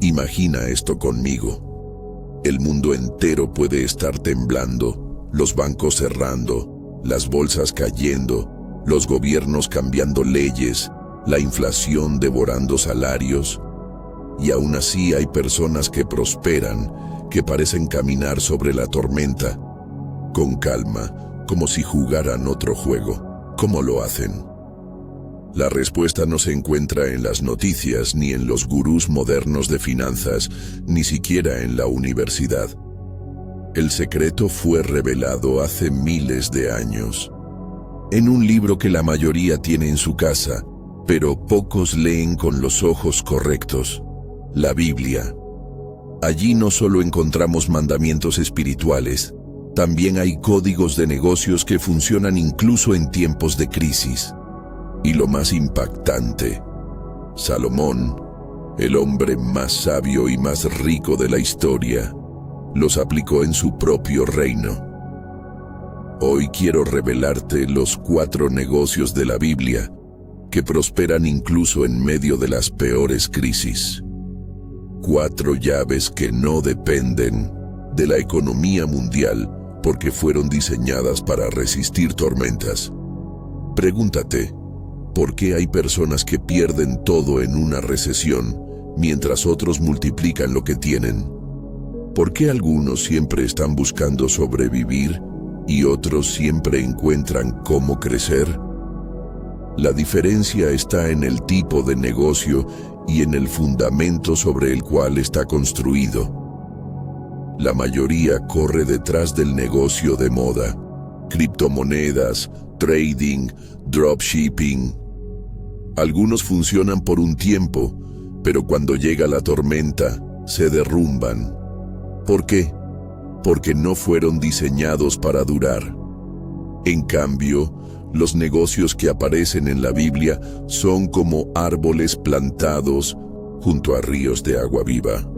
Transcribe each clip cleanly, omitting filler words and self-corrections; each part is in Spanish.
Imagina esto conmigo. El mundo entero puede estar temblando, los bancos cerrando, las bolsas cayendo, los gobiernos cambiando leyes, la inflación devorando salarios. Y aún así hay personas que prosperan, que parecen caminar sobre la tormenta, con calma, como si jugaran otro juego. ¿Cómo lo hacen? La respuesta no se encuentra en las noticias, ni en los gurús modernos de finanzas, ni siquiera en la universidad. El secreto fue revelado hace miles de años, en un libro que la mayoría tiene en su casa, pero pocos leen con los ojos correctos: la Biblia. Allí no solo encontramos mandamientos espirituales, también hay códigos de negocios que funcionan incluso en tiempos de crisis. Y lo más impactante, Salomón, el hombre más sabio y más rico de la historia, los aplicó en su propio reino. Hoy quiero revelarte los 4 negocios de la Biblia que prosperan incluso en medio de las peores crisis. 4 llaves que no dependen de la economía mundial porque fueron diseñadas para resistir tormentas. Pregúntate, ¿por qué hay personas que pierden todo en una recesión mientras otros multiplican lo que tienen? ¿Por qué algunos siempre están buscando sobrevivir y otros siempre encuentran cómo crecer? La diferencia está en el tipo de negocio y en el fundamento sobre el cual está construido. La mayoría corre detrás del negocio de moda: criptomonedas, trading, dropshipping. Algunos funcionan por un tiempo, pero cuando llega la tormenta, se derrumban. ¿Por qué? Porque no fueron diseñados para durar. En cambio, los negocios que aparecen en la Biblia son como árboles plantados junto a ríos de agua viva.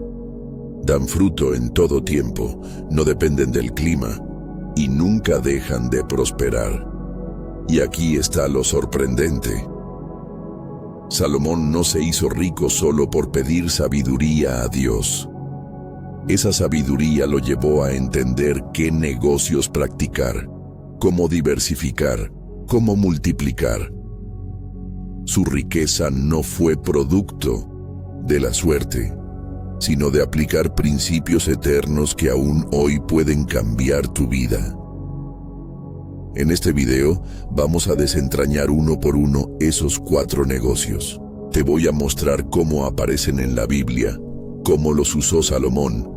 Dan fruto en todo tiempo, no dependen del clima y nunca dejan de prosperar. Y aquí está lo sorprendente. Salomón no se hizo rico solo por pedir sabiduría a Dios. Esa sabiduría lo llevó a entender qué negocios practicar, cómo diversificar, cómo multiplicar. Su riqueza no fue producto de la suerte, sino de aplicar principios eternos que aún hoy pueden cambiar tu vida. En este video vamos a desentrañar uno por uno esos 4 negocios. Te voy a mostrar cómo aparecen en la Biblia, cómo los usó Salomón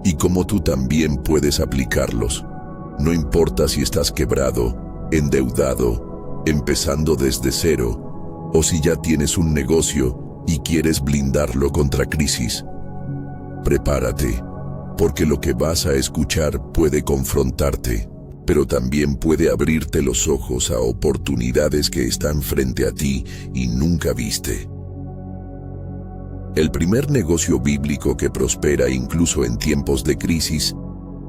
y cómo tú también puedes aplicarlos. No importa si estás quebrado, endeudado, empezando desde cero, o si ya tienes un negocio y quieres blindarlo contra crisis. Prepárate, porque lo que vas a escuchar puede confrontarte, pero también puede abrirte los ojos a oportunidades que están frente a ti y nunca viste. El primer negocio bíblico que prospera incluso en tiempos de crisis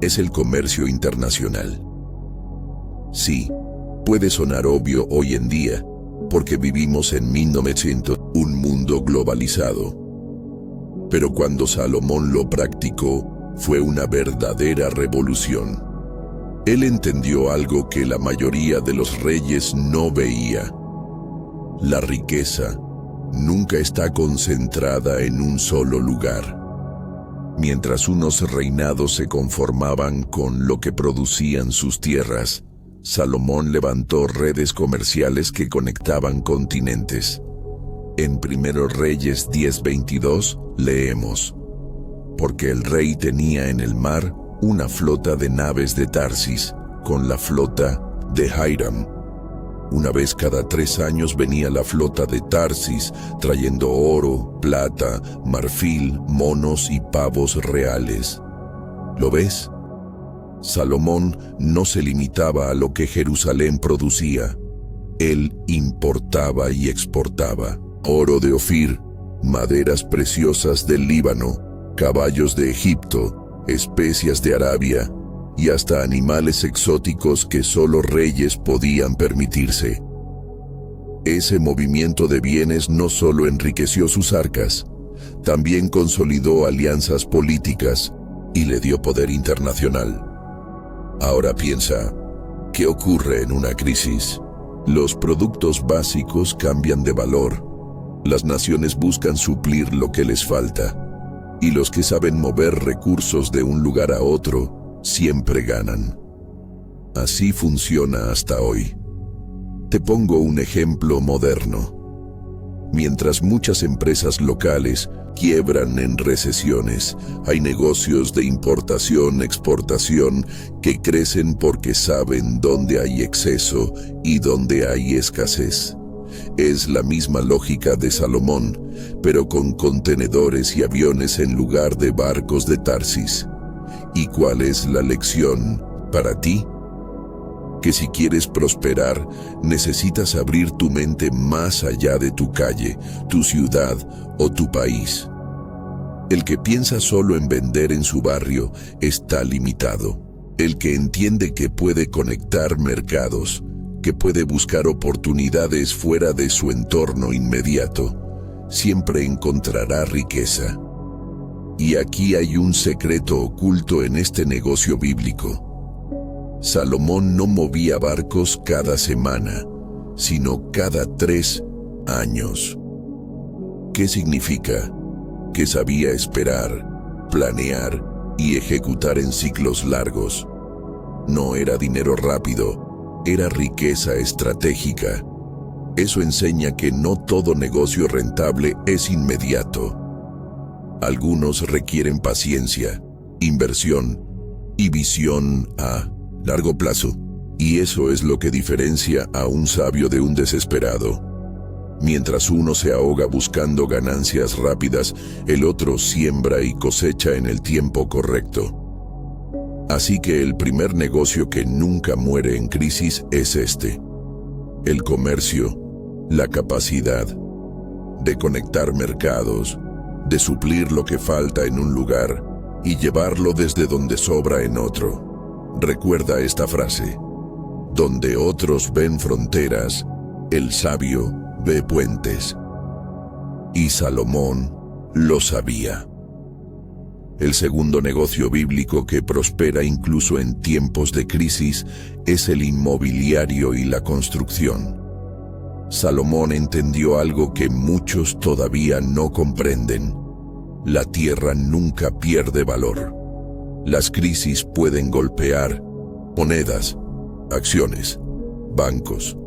es el comercio internacional. Sí, puede sonar obvio hoy en día, porque vivimos en 1900, un mundo globalizado. Pero cuando Salomón lo practicó, fue una verdadera revolución. Él entendió algo que la mayoría de los reyes no veía. La riqueza nunca está concentrada en un solo lugar. Mientras unos reinados se conformaban con lo que producían sus tierras, Salomón levantó redes comerciales que conectaban continentes. En 1 Reyes 10:22 leemos: porque el rey tenía en el mar una flota de naves de Tarsis, con la flota de Hiram. Una vez cada 3 años venía la flota de Tarsis, trayendo oro, plata, marfil, monos y pavos reales. ¿Lo ves? Salomón no se limitaba a lo que Jerusalén producía. Él importaba y exportaba oro de Ofir, maderas preciosas del Líbano, caballos de Egipto, especias de Arabia y hasta animales exóticos que solo reyes podían permitirse. Ese movimiento de bienes no solo enriqueció sus arcas, también consolidó alianzas políticas y le dio poder internacional. Ahora piensa, ¿qué ocurre en una crisis? Los productos básicos cambian de valor. Las naciones buscan suplir lo que les falta. Y los que saben mover recursos de un lugar a otro siempre ganan. Así funciona hasta hoy. Te pongo un ejemplo moderno. Mientras muchas empresas locales quiebran en recesiones, hay negocios de importación-exportación que crecen porque saben dónde hay exceso y dónde hay escasez. Es la misma lógica de Salomón, pero con contenedores y aviones en lugar de barcos de Tarsis. ¿Y cuál es la lección para ti? Que si quieres prosperar, necesitas abrir tu mente más allá de tu calle, tu ciudad o tu país. El que piensa solo en vender en su barrio está limitado. El que entiende que puede conectar mercados, que puede buscar oportunidades fuera de su entorno inmediato, siempre encontrará riqueza. Y aquí hay un secreto oculto en este negocio bíblico. Salomón no movía barcos cada semana, sino cada 3 años. ¿Qué significa? Que sabía esperar, planear y ejecutar en ciclos largos. No era dinero rápido, era riqueza estratégica. Eso enseña que no todo negocio rentable es inmediato. Algunos requieren paciencia, inversión y visión a largo plazo. Y eso es lo que diferencia a un sabio de un desesperado. Mientras uno se ahoga buscando ganancias rápidas, el otro siembra y cosecha en el tiempo correcto. Así que el primer negocio que nunca muere en crisis es este: el comercio, la capacidad de conectar mercados, de suplir lo que falta en un lugar y llevarlo desde donde sobra en otro. Recuerda esta frase: donde otros ven fronteras, el sabio ve puentes. Y Salomón lo sabía. El segundo negocio bíblico que prospera incluso en tiempos de crisis es el inmobiliario y la construcción. Salomón entendió algo que muchos todavía no comprenden: la tierra nunca pierde valor. Las crisis pueden golpear monedas, acciones, bancos,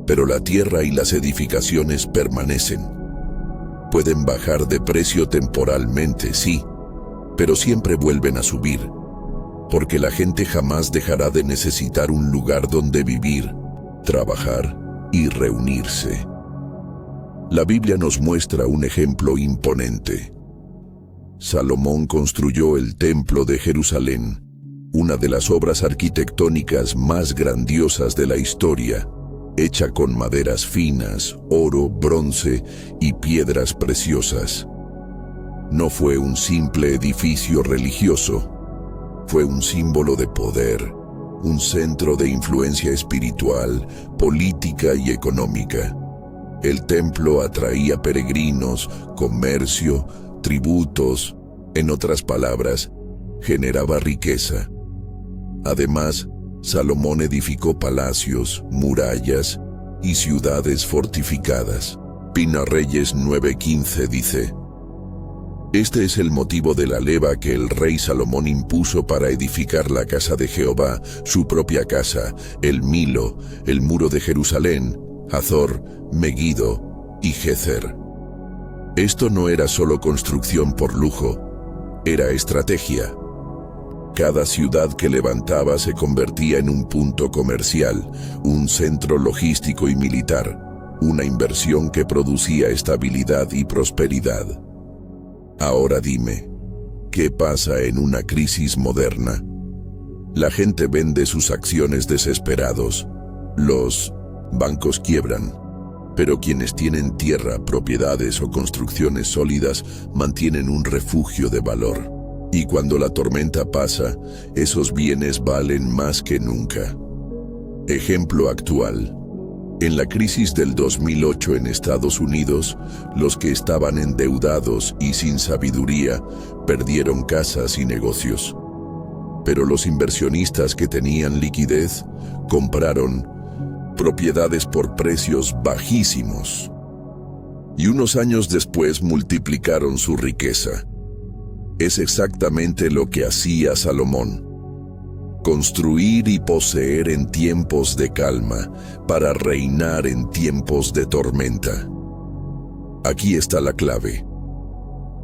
pero la tierra y las edificaciones permanecen. Pueden bajar de precio temporalmente, sí, pero siempre vuelven a subir, porque la gente jamás dejará de necesitar un lugar donde vivir, trabajar y reunirse. La Biblia nos muestra un ejemplo imponente. Salomón construyó el Templo de Jerusalén, una de las obras arquitectónicas más grandiosas de la historia, hecha con maderas finas, oro, bronce y piedras preciosas. No fue un simple edificio religioso, fue un símbolo de poder, un centro de influencia espiritual, política y económica. El templo atraía peregrinos, comercio, tributos, en otras palabras, generaba riqueza. Además, Salomón edificó palacios, murallas y ciudades fortificadas. Pina Reyes 9:15 dice: este es el motivo de la leva que el rey Salomón impuso para edificar la casa de Jehová, su propia casa, el Milo, el muro de Jerusalén, Hazor, Megiddo y Gezer. Esto no era solo construcción por lujo, era estrategia. Cada ciudad que levantaba se convertía en un punto comercial, un centro logístico y militar, una inversión que producía estabilidad y prosperidad. Ahora dime, ¿qué pasa en una crisis moderna? La gente vende sus acciones desesperados. Los bancos quiebran. Pero quienes tienen tierra, propiedades o construcciones sólidas mantienen un refugio de valor. Y cuando la tormenta pasa, esos bienes valen más que nunca. Ejemplo actual: En la crisis del 2008 en Estados Unidos, los que estaban endeudados y sin sabiduría perdieron casas y negocios. Pero los inversionistas que tenían liquidez compraron propiedades por precios bajísimos. Y unos años después multiplicaron su riqueza. Es exactamente lo que hacía Salomón. Construir y poseer en tiempos de calma para reinar en tiempos de tormenta. Aquí está la clave.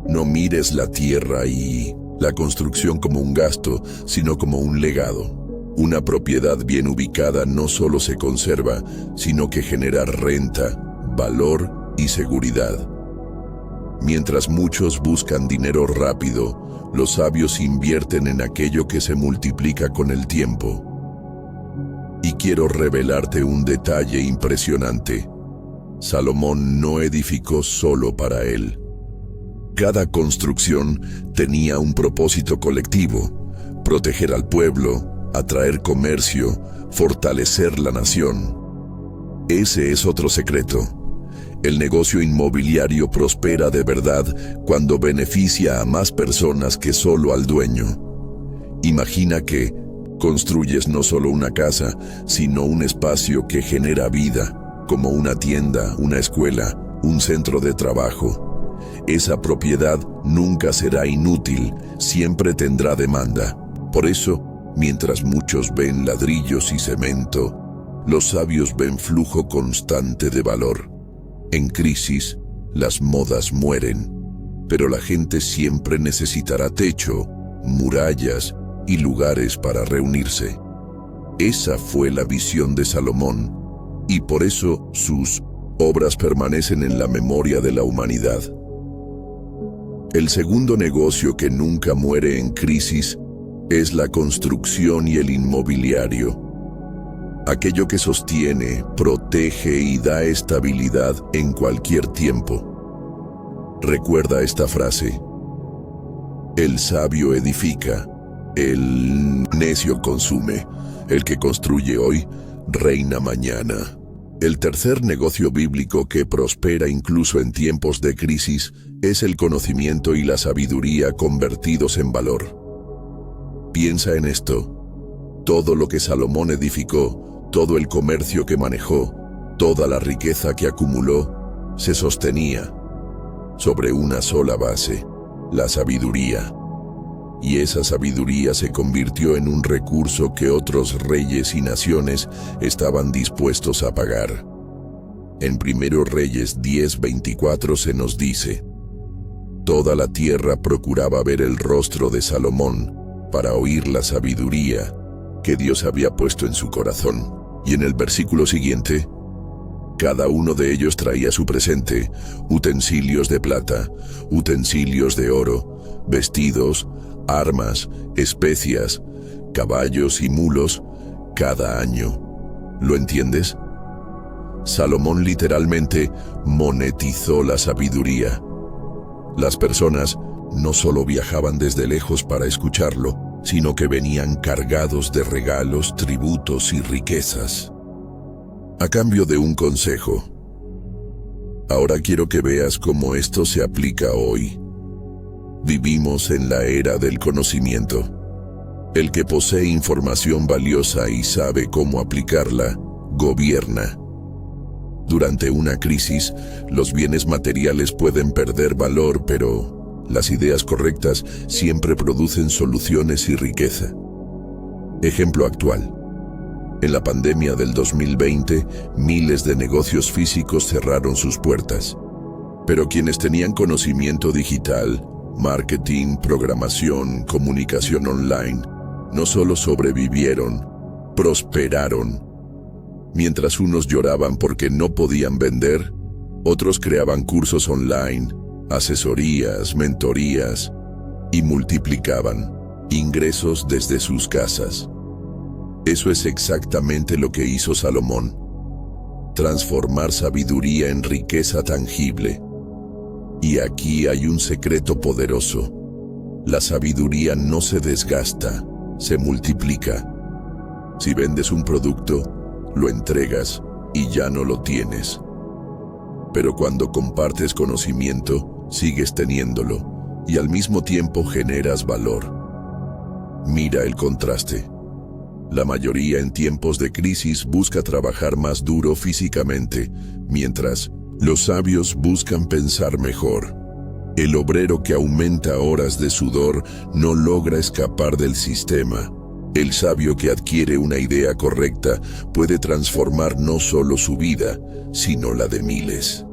No mires la tierra y la construcción como un gasto, sino como un legado. Una propiedad bien ubicada no solo se conserva, sino que genera renta, valor y seguridad. Mientras muchos buscan dinero rápido, los sabios invierten en aquello que se multiplica con el tiempo. Y quiero revelarte un detalle impresionante. Salomón no edificó solo para él. Cada construcción tenía un propósito colectivo: proteger al pueblo, atraer comercio, fortalecer la nación. Ese es otro secreto. El negocio inmobiliario prospera de verdad cuando beneficia a más personas que solo al dueño. Imagina que construyes no solo una casa, sino un espacio que genera vida, como una tienda, una escuela, un centro de trabajo. Esa propiedad nunca será inútil, siempre tendrá demanda. Por eso, mientras muchos ven ladrillos y cemento, los sabios ven flujo constante de valor. En crisis, las modas mueren, pero la gente siempre necesitará techo, murallas y lugares para reunirse. Esa fue la visión de Salomón, y por eso sus obras permanecen en la memoria de la humanidad. El segundo negocio que nunca muere en crisis es la construcción y el inmobiliario. Aquello que sostiene, protege y da estabilidad en cualquier tiempo. Recuerda esta frase: el sabio edifica, el necio consume, el que construye hoy, reina mañana. El tercer negocio bíblico que prospera incluso en tiempos de crisis es el conocimiento y la sabiduría convertidos en valor. Piensa en esto: todo lo que Salomón edificó, todo el comercio que manejó, toda la riqueza que acumuló, se sostenía sobre una sola base: la sabiduría. Y esa sabiduría se convirtió en un recurso que otros reyes y naciones estaban dispuestos a pagar. En 1 Reyes 10:24 se nos dice: toda la tierra procuraba ver el rostro de Salomón para oír la sabiduría que Dios había puesto en su corazón. Y en el versículo siguiente, cada uno de ellos traía su presente: utensilios de plata, utensilios de oro, vestidos, armas, especias, caballos y mulos, cada año. ¿Lo entiendes? Salomón literalmente monetizó la sabiduría. Las personas no solo viajaban desde lejos para escucharlo, sino que venían cargados de regalos, tributos y riquezas, a cambio de un consejo. Ahora quiero que veas cómo esto se aplica hoy. Vivimos en la era del conocimiento. El que posee información valiosa y sabe cómo aplicarla, gobierna. Durante una crisis, los bienes materiales pueden perder valor, pero las ideas correctas siempre producen soluciones y riqueza. Ejemplo actual. En la pandemia del 2020, miles de negocios físicos cerraron sus puertas. Pero quienes tenían conocimiento digital, marketing, programación, comunicación online, no solo sobrevivieron, prosperaron. Mientras unos lloraban porque no podían vender, otros creaban cursos online, asesorías, mentorías, y multiplicaban ingresos desde sus casas. Eso es exactamente lo que hizo Salomón: transformar sabiduría en riqueza tangible. Y aquí hay un secreto poderoso: la sabiduría no se desgasta, se multiplica. Si vendes un producto, lo entregas. y ya no lo tienes. Pero cuando compartes conocimiento, sigues teniéndolo y al mismo tiempo generas valor. Mira el contraste. La mayoría en tiempos de crisis busca trabajar más duro físicamente, mientras los sabios buscan pensar mejor. El obrero que aumenta horas de sudor no logra escapar del sistema. El sabio que adquiere una idea correcta puede transformar no solo su vida, sino la de miles.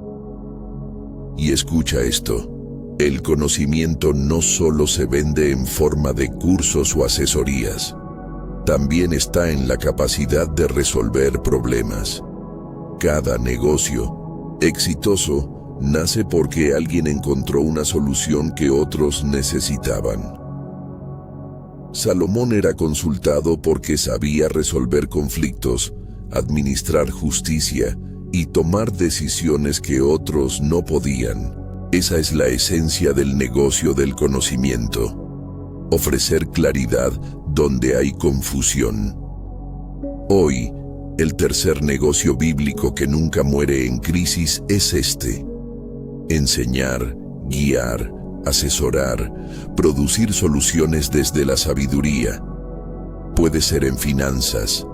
Y escucha esto, el conocimiento no solo se vende en forma de cursos o asesorías, también está en la capacidad de resolver problemas. Cada negocio exitoso nace porque alguien encontró una solución que otros necesitaban. Salomón era consultado porque sabía resolver conflictos, administrar justicia y tomar decisiones que otros no podían. Esa es la esencia del negocio del conocimiento. Ofrecer claridad donde hay confusión. Hoy, el tercer negocio bíblico que nunca muere en crisis es este: enseñar, guiar, asesorar, producir soluciones desde la sabiduría. Puede ser en finanzas,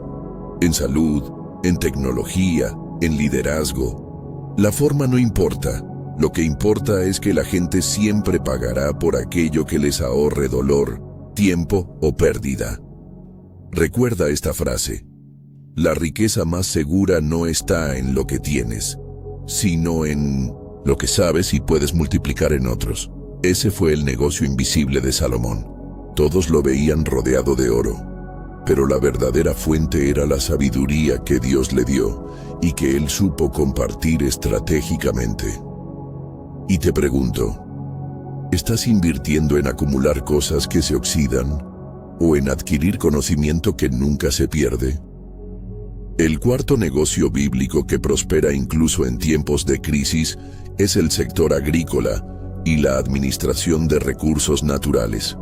en salud, en tecnología, en liderazgo. La forma no importa. Lo que importa es que la gente siempre pagará por aquello que les ahorre dolor, tiempo o pérdida. Recuerda esta frase: la riqueza más segura no está en lo que tienes, sino en lo que sabes y puedes multiplicar en otros. Ese fue el negocio invisible de Salomón. Todos lo veían rodeado de oro, pero la verdadera fuente era la sabiduría que Dios le dio y que él supo compartir estratégicamente. Y te pregunto, ¿estás invirtiendo en acumular cosas que se oxidan o en adquirir conocimiento que nunca se pierde? El cuarto negocio bíblico que prospera incluso en tiempos de crisis es el sector agrícola y la administración de recursos naturales.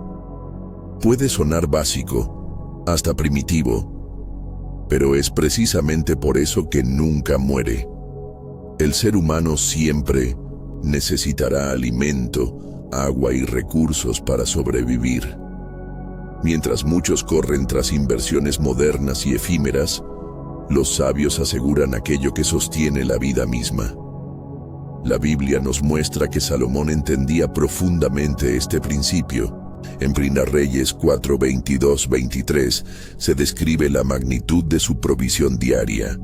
Puede sonar básico, hasta primitivo, pero es precisamente por eso que nunca muere. El ser humano siempre necesitará alimento, agua y recursos para sobrevivir. Mientras muchos corren tras inversiones modernas y efímeras, los sabios aseguran aquello que sostiene la vida misma. La Biblia nos muestra que Salomón entendía profundamente este principio. En 1 Reyes 4, 22, 23 se describe la magnitud de su provisión diaria.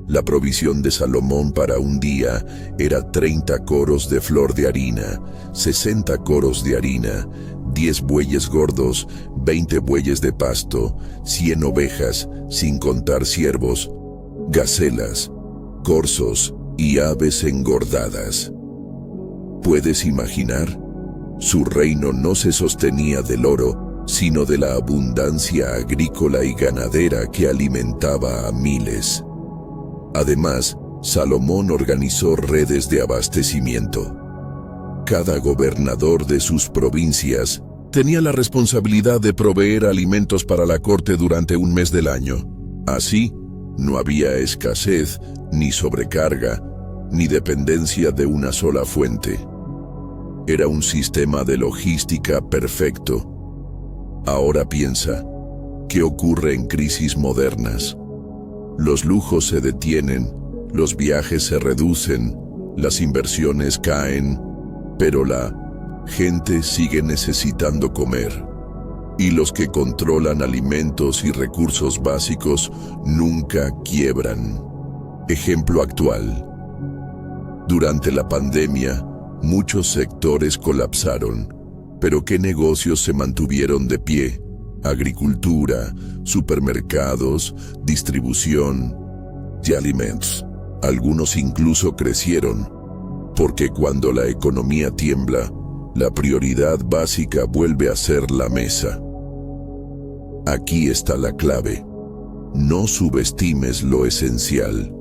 La provisión de Salomón para un día era 30 coros de flor de harina, 60 coros de harina, 10 bueyes gordos, 20 bueyes de pasto, 100 ovejas, sin contar ciervos, gacelas, corzos y aves engordadas. ¿Puedes imaginar? Su reino no se sostenía del oro, sino de la abundancia agrícola y ganadera que alimentaba a miles. Además, Salomón organizó redes de abastecimiento. Cada gobernador de sus provincias tenía la responsabilidad de proveer alimentos para la corte durante un mes del año. Así, no había escasez, ni sobrecarga, ni dependencia de una sola fuente. Era un sistema de logística perfecto. Ahora piensa, ¿qué ocurre en crisis modernas? Los lujos se detienen, los viajes se reducen, las inversiones caen, pero la gente sigue necesitando comer. Y los que controlan alimentos y recursos básicos nunca quiebran. Ejemplo actual. Durante la pandemia, muchos sectores colapsaron, pero ¿qué negocios se mantuvieron de pie? Agricultura, supermercados, distribución de alimentos. Algunos incluso crecieron, porque cuando la economía tiembla, la prioridad básica vuelve a ser la mesa. Aquí está la clave. No subestimes lo esencial.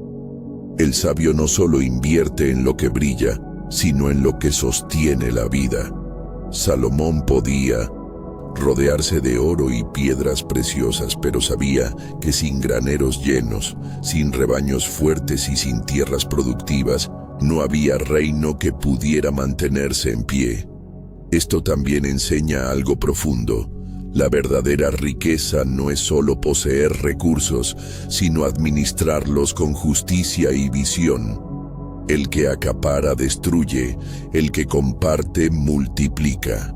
El sabio no solo invierte en lo que brilla, sino en lo que sostiene la vida. Salomón podía rodearse de oro y piedras preciosas, pero sabía que sin graneros llenos, sin rebaños fuertes y sin tierras productivas, no había reino que pudiera mantenerse en pie. Esto también enseña algo profundo. La verdadera riqueza no es solo poseer recursos, sino administrarlos con justicia y visión. El que acapara destruye, el que comparte multiplica.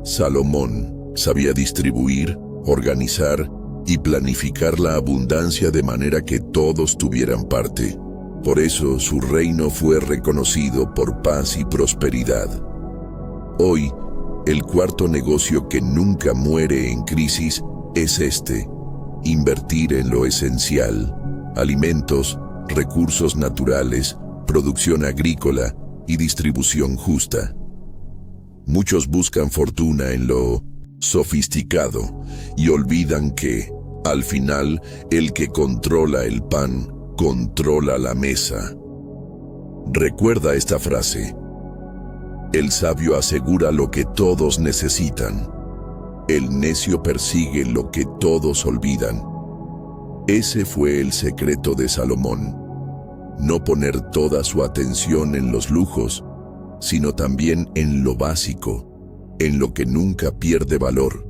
Salomón sabía distribuir, organizar y planificar la abundancia de manera que todos tuvieran parte. Por eso su reino fue reconocido por paz y prosperidad. Hoy, el cuarto negocio que nunca muere en crisis es este: invertir en lo esencial: alimentos, recursos naturales, producción agrícola y distribución justa. Muchos buscan fortuna en lo sofisticado y olvidan que, al final, el que controla el pan, controla la mesa. Recuerda esta frase: el sabio asegura lo que todos necesitan. El necio persigue lo que todos olvidan. Ese fue el secreto de Salomón. No poner toda su atención en los lujos, sino también en lo básico, en lo que nunca pierde valor,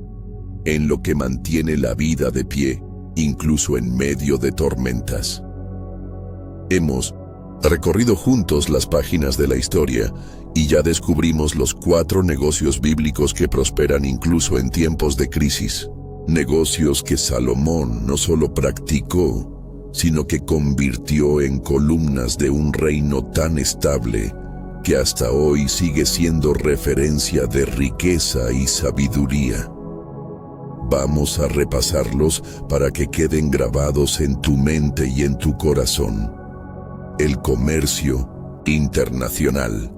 en lo que mantiene la vida de pie, incluso en medio de tormentas. Hemos recorrido juntos las páginas de la historia y ya descubrimos los 4 negocios bíblicos que prosperan incluso en tiempos de crisis. Negocios que Salomón no solo practicó, sino que convirtió en columnas de un reino tan estable que hasta hoy sigue siendo referencia de riqueza y sabiduría. Vamos a repasarlos para que queden grabados en tu mente y en tu corazón. El comercio internacional.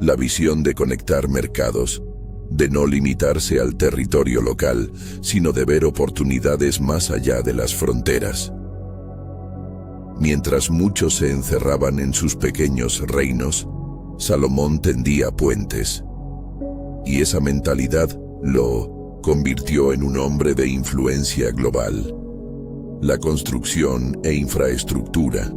La visión de conectar mercados, de no limitarse al territorio local, sino de ver oportunidades más allá de las fronteras. Mientras muchos se encerraban en sus pequeños reinos, Salomón tendía puentes. Y esa mentalidad lo convirtió en un hombre de influencia global. La construcción e infraestructura.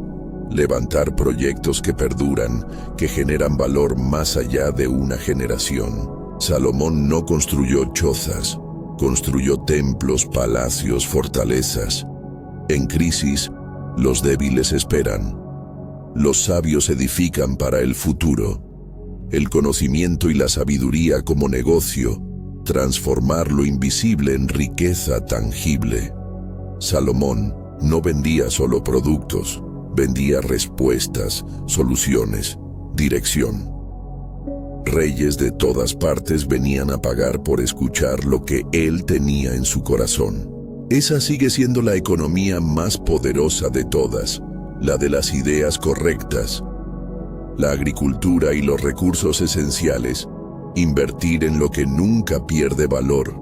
Levantar proyectos que perduran, que generan valor más allá de una generación. Salomón no construyó chozas, construyó templos, palacios, fortalezas. En crisis, los débiles esperan. Los sabios edifican para el futuro. El conocimiento y la sabiduría como negocio, transformar lo invisible en riqueza tangible. Salomón no vendía solo productos, vendía respuestas, soluciones, dirección. Reyes de todas partes venían a pagar por escuchar lo que él tenía en su corazón. Esa sigue siendo la economía más poderosa de todas, la de las ideas correctas. La agricultura y los recursos esenciales, invertir en lo que nunca pierde valor,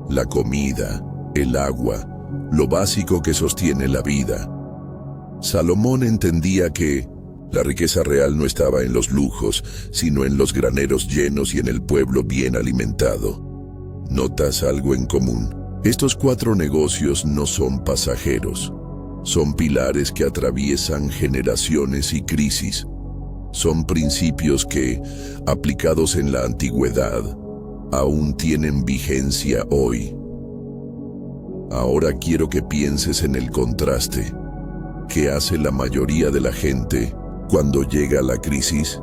la comida, el agua, lo básico que sostiene la vida. Salomón entendía que la riqueza real no estaba en los lujos, sino en los graneros llenos y en el pueblo bien alimentado. ¿Notas algo en común? Estos 4 negocios no son pasajeros. Son pilares que atraviesan generaciones y crisis. Son principios que, aplicados en la antigüedad, aún tienen vigencia hoy. Ahora quiero que pienses en el contraste. ¿Qué hace la mayoría de la gente cuando llega la crisis?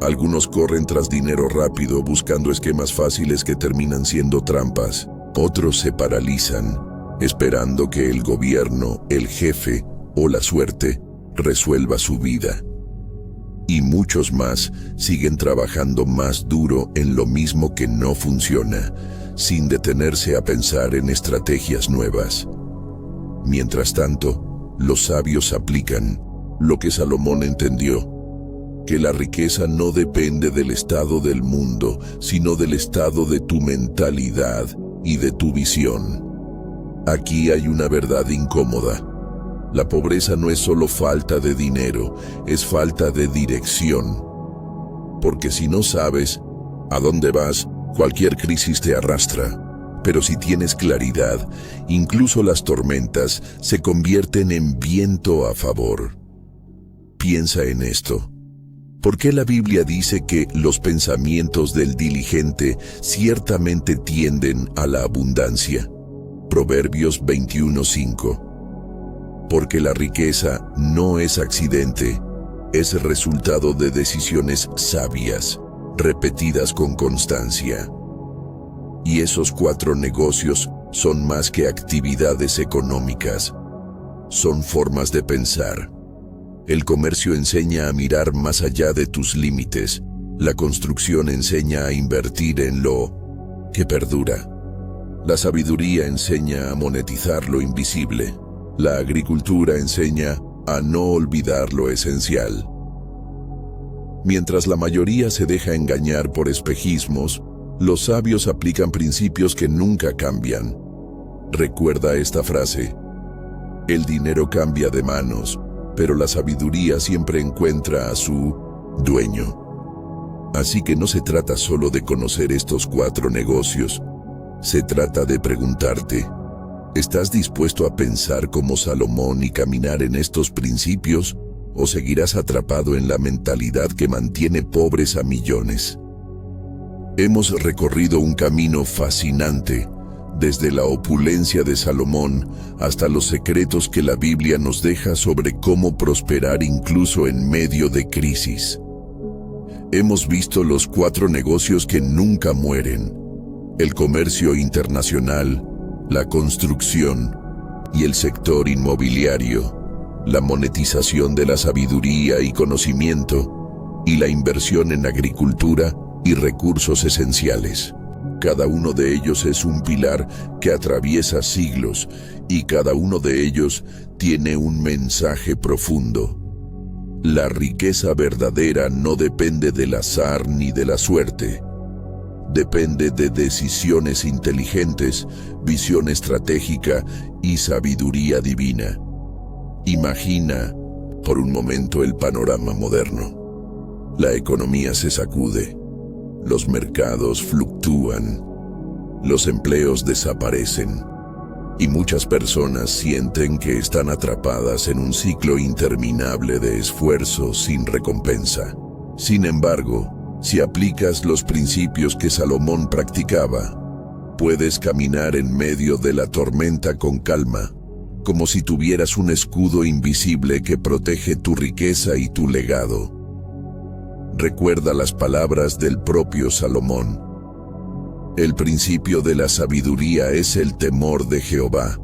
Algunos corren tras dinero rápido buscando esquemas fáciles que terminan siendo trampas. Otros se paralizan, esperando que el gobierno, el jefe o la suerte resuelva su vida. Y muchos más siguen trabajando más duro en lo mismo que no funciona, sin detenerse a pensar en estrategias nuevas. Mientras tanto, los sabios aplican lo que Salomón entendió, que la riqueza no depende del estado del mundo, sino del estado de tu mentalidad y de tu visión. Aquí hay una verdad incómoda. La pobreza no es solo falta de dinero, es falta de dirección. Porque si no sabes a dónde vas, Cualquier crisis te arrastra, pero si tienes claridad, incluso las tormentas se convierten en viento a favor. Piensa en esto. ¿Por qué la Biblia dice que los pensamientos del diligente ciertamente tienden a la abundancia? Proverbios 21:5. Porque la riqueza no es accidente, es resultado de decisiones sabias, repetidas con constancia. Y esos 4 negocios son más que actividades económicas, son formas de pensar. El comercio enseña a mirar más allá de tus límites, la construcción enseña a invertir en lo que perdura. La sabiduría enseña a monetizar lo invisible. La agricultura enseña a no olvidar lo esencial. Mientras la mayoría se deja engañar por espejismos, los sabios aplican principios que nunca cambian. Recuerda esta frase: el dinero cambia de manos, pero la sabiduría siempre encuentra a su dueño. Así que no se trata solo de conocer estos 4 negocios, se trata de preguntarte: ¿estás dispuesto a pensar como Salomón y caminar en estos principios, o seguirás atrapado en la mentalidad que mantiene pobres a millones? Hemos recorrido un camino fascinante, desde la opulencia de Salomón hasta los secretos que la Biblia nos deja sobre cómo prosperar incluso en medio de crisis. Hemos visto los 4 negocios que nunca mueren: el comercio internacional, la construcción y el sector inmobiliario, la monetización de la sabiduría y conocimiento, y la inversión en agricultura y recursos esenciales. Cada uno de ellos es un pilar que atraviesa siglos, y cada uno de ellos tiene un mensaje profundo. La riqueza verdadera no depende del azar ni de la suerte. Depende de decisiones inteligentes, visión estratégica y sabiduría divina. Imagina por un momento el panorama moderno. La economía se sacude, los mercados fluctúan, los empleos desaparecen, y muchas personas sienten que están atrapadas en un ciclo interminable de esfuerzo sin recompensa. Sin embargo, si aplicas los principios que Salomón practicaba, puedes caminar en medio de la tormenta con calma, como si tuvieras un escudo invisible que protege tu riqueza y tu legado. Recuerda las palabras del propio Salomón: el principio de la sabiduría es el temor de Jehová.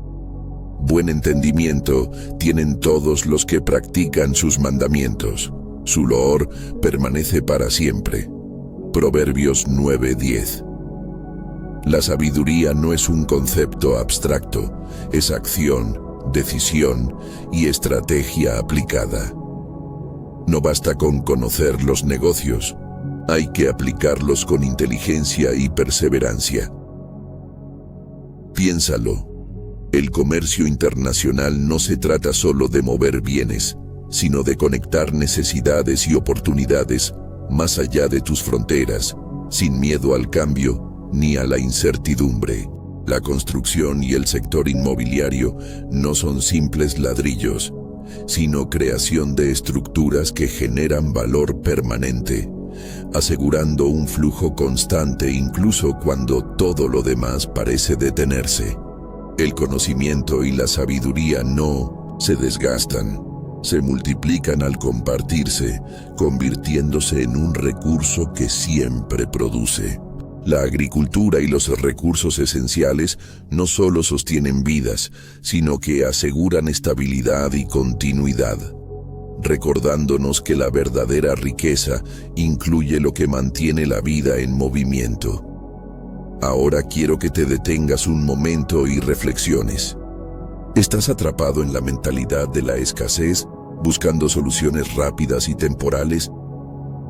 Buen entendimiento tienen todos los que practican sus mandamientos. Su loor permanece para siempre. Proverbios 9:10. La sabiduría no es un concepto abstracto, es acción, decisión y estrategia aplicada. No basta con conocer los negocios, hay que aplicarlos con inteligencia y perseverancia. Piénsalo, el comercio internacional no se trata solo de mover bienes, sino de conectar necesidades y oportunidades más allá de tus fronteras, sin miedo al cambio ni a la incertidumbre. La construcción y el sector inmobiliario no son simples ladrillos, sino creación de estructuras que generan valor permanente, asegurando un flujo constante incluso cuando todo lo demás parece detenerse. El conocimiento y la sabiduría no se desgastan, se multiplican al compartirse, convirtiéndose en un recurso que siempre produce. La agricultura y los recursos esenciales no solo sostienen vidas, sino que aseguran estabilidad y continuidad, recordándonos que la verdadera riqueza incluye lo que mantiene la vida en movimiento. Ahora quiero que te detengas un momento y reflexiones. ¿Estás atrapado en la mentalidad de la escasez, buscando soluciones rápidas y temporales?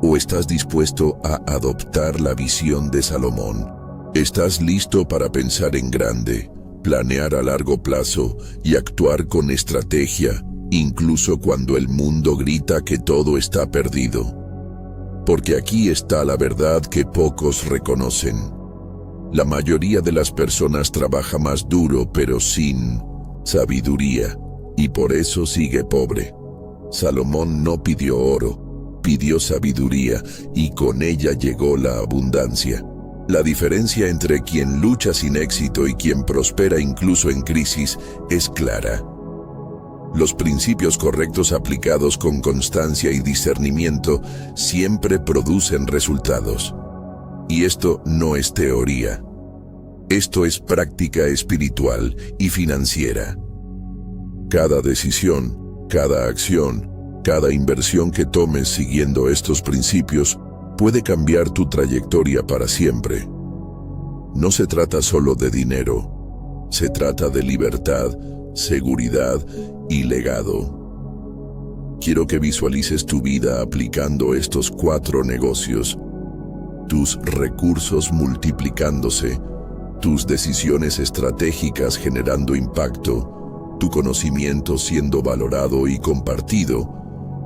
¿O estás dispuesto a adoptar la visión de Salomón? ¿Estás listo para pensar en grande, planear a largo plazo y actuar con estrategia, incluso cuando el mundo grita que todo está perdido? Porque aquí está la verdad que pocos reconocen. La mayoría de las personas trabaja más duro pero sin sabiduría, y por eso sigue pobre. Salomón no pidió oro, pidió sabiduría, y con ella llegó la abundancia. La diferencia entre quien lucha sin éxito y quien prospera incluso en crisis es clara. Los principios correctos aplicados con constancia y discernimiento siempre producen resultados. Y esto no es teoría. Esto es práctica espiritual y financiera. Cada decisión, cada acción, cada inversión que tomes siguiendo estos principios puede cambiar tu trayectoria para siempre. No se trata solo de dinero, se trata de libertad, seguridad y legado. Quiero que visualices tu vida aplicando estos 4 negocios, tus recursos multiplicándose, tus decisiones estratégicas generando impacto, tu conocimiento siendo valorado y compartido,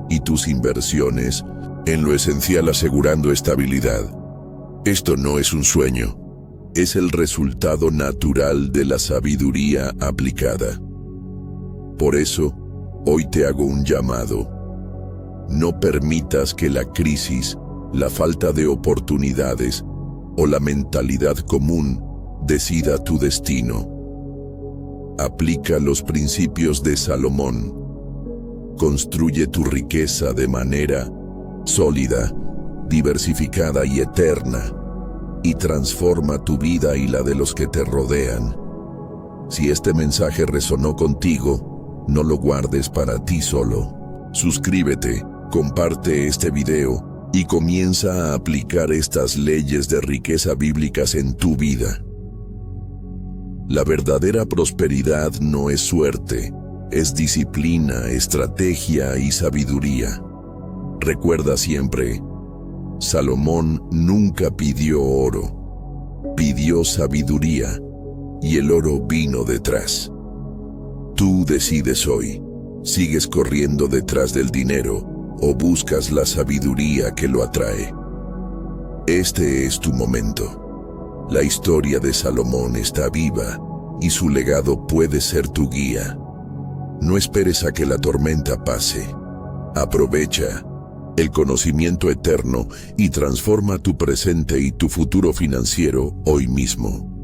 y tus inversiones en lo esencial asegurando estabilidad. Esto no es un sueño, es el resultado natural de la sabiduría aplicada. Por eso, hoy te hago un llamado. No permitas que la crisis, la falta de oportunidades o la mentalidad común decida tu destino. Aplica los principios de Salomón. Construye tu riqueza de manera sólida, diversificada y eterna, y transforma tu vida y la de los que te rodean. Si este mensaje resonó contigo, no lo guardes para ti solo. Suscríbete, comparte este video y comienza a aplicar estas leyes de riqueza bíblicas en tu vida. La verdadera prosperidad no es suerte, es disciplina, estrategia y sabiduría. Recuerda siempre, Salomón nunca pidió oro, pidió sabiduría, y el oro vino detrás. Tú decides hoy, ¿sigues corriendo detrás del dinero o buscas la sabiduría que lo atrae? Este es tu momento. La historia de Salomón está viva y su legado puede ser tu guía. No esperes a que la tormenta pase. Aprovecha el conocimiento eterno y transforma tu presente y tu futuro financiero hoy mismo.